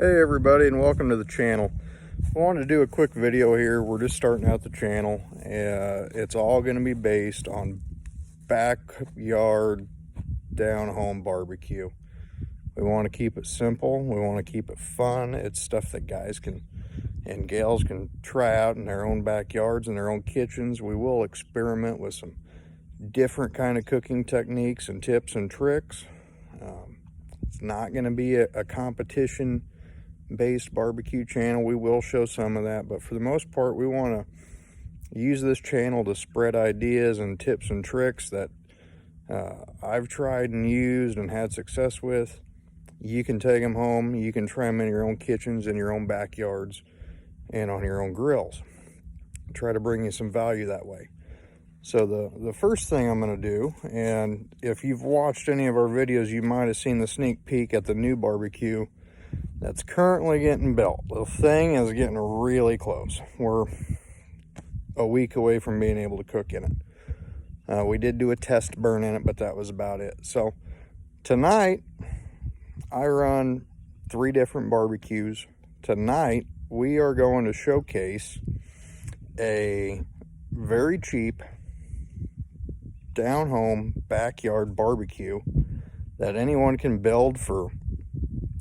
Hey everybody, and welcome to the channel. I wanted to do a quick video here. We're just starting out the channel. It's all going to be based on backyard down-home barbecue. We want to keep it simple. We want to keep it fun. It's stuff that guys can and gals can try out in their own backyards and their own kitchens. We will experiment with some different kind of cooking techniques and tips and tricks. It's not going to be a competition based barbecue channel. We will show some of that, but for the most part we want to use this channel to spread ideas and tips and tricks that I've tried and used and had success with. You can take them home, you can try them in your own kitchens, in your own backyards, and on your own grills. Try to bring you some value that way. So the first thing I'm going to do, and if you've watched any of our videos, you might have seen the sneak peek at the new barbecue that's currently getting built. The thing is getting really close. We're a week away from being able to cook in it. We did do a test burn in it, but that was about it. So tonight, I run 3 different barbecues. Tonight, we are going to showcase a very cheap down-home backyard barbecue that anyone can build for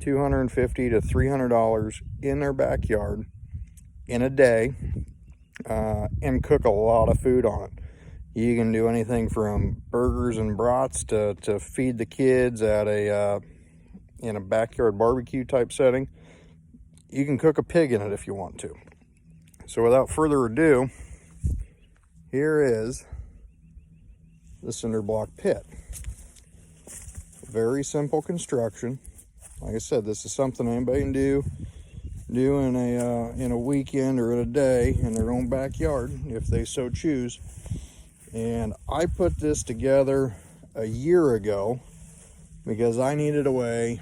$250 to $300 in their backyard in a day, and cook a lot of food on it. You can do anything from burgers and brats to feed the kids at in a backyard barbecue type setting. You can cook a pig in it if you want to. So without further ado, here is the cinder block pit. Very simple construction. Like I said, this is something anybody can do in a weekend or in a day in their own backyard if they so choose. And I put this together a year ago because I needed a way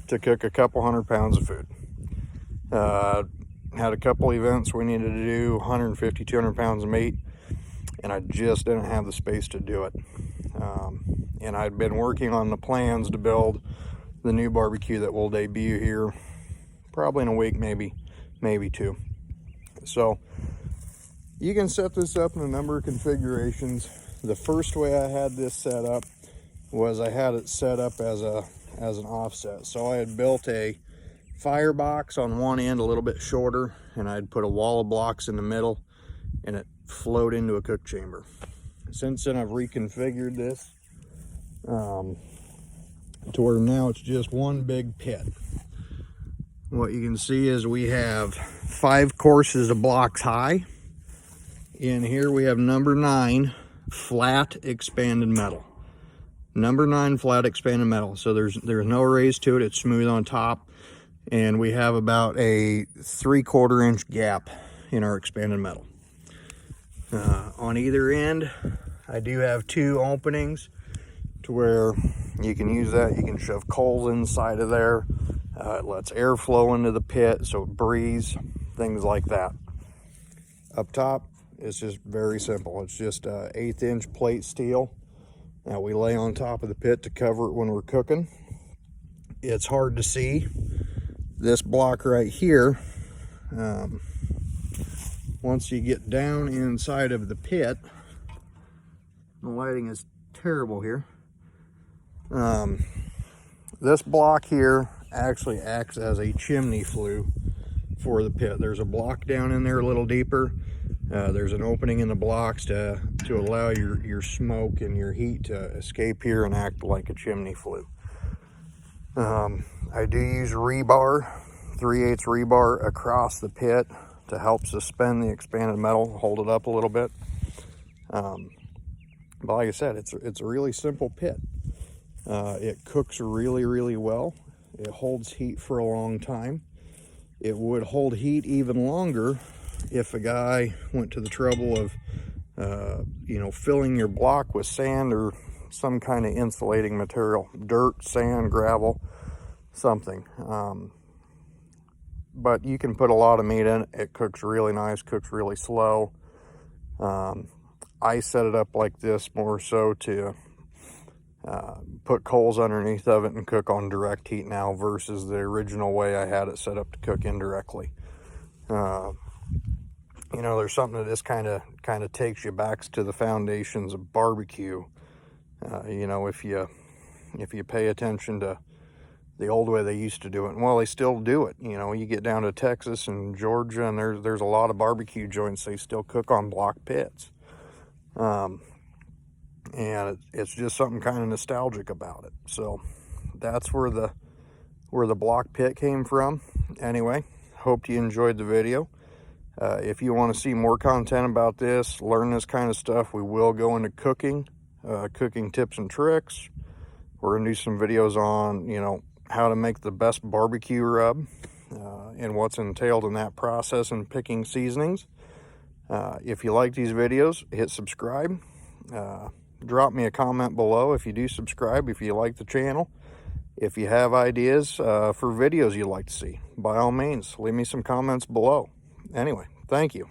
to cook a couple 100 pounds of food. Had a couple events we needed to do 150, 200 pounds of meat, and I just didn't have the space to do it. And I'd been working on the plans to build the new barbecue that will debut here probably in a week, maybe 2. So you can set this up in a number of configurations. The first way I had this set up was I had it set up as an offset. So I had built a firebox on one end a little bit shorter, and I'd put a wall of blocks in the middle, and it flowed into a cook chamber. Since then I've reconfigured this to where now it's just one big pit. What you can see is we have 5 courses of blocks high. In here we have number 9 flat expanded metal. Number 9 flat expanded metal. So there's no raise to it. It's smooth on top, and we have about a 3/4 inch gap in our expanded metal. On either end, I do have 2 openings to where you can use that. You can shove coals inside of there. It lets air flow into the pit so it breathes, things like that. Up top, it's just very simple. It's just 1/8 inch plate steel. Now we lay on top of the pit to cover it when we're cooking. It's hard to see. This block right here, once you get down inside of the pit, the lighting is terrible here. This block here actually acts as a chimney flue for the pit. There's a block down in there a little deeper. There's an opening in the blocks to allow your smoke and your heat to escape here and act like a chimney flue. I do use rebar, 3/8 rebar across the pit to help suspend the expanded metal, hold it up a little bit. But like I said, it's a really simple pit. It cooks really, really well. It holds heat for a long time. It would hold heat even longer if a guy went to the trouble of filling your block with sand or some kind of insulating material, dirt, sand, gravel, something. But you can put a lot of meat in it. It cooks really nice, cooks really slow. I set it up like this more so to put coals underneath of it and cook on direct heat now versus the original way I had it set up to cook indirectly. You know, there's something that just kind of takes you back to the foundations of barbecue. You know, if you pay attention to the old way they used to do it, and well, they still do it. You know, you get down to Texas and Georgia, and there's a lot of barbecue joints they still cook on block pits. And it's just something kind of nostalgic about it. So that's where the block pit came from. Anyway, hope you enjoyed the video. If you want to see more content about this, learn this kind of stuff, we will go into cooking, cooking tips and tricks. We're gonna do some videos on, you know, how to make the best barbecue rub, and what's entailed in that process and picking seasonings. If you like these videos, hit subscribe. Drop me a comment below if you do subscribe, if you like the channel. If you have ideas for videos you'd like to see, by all means, leave me some comments below. Anyway, thank you.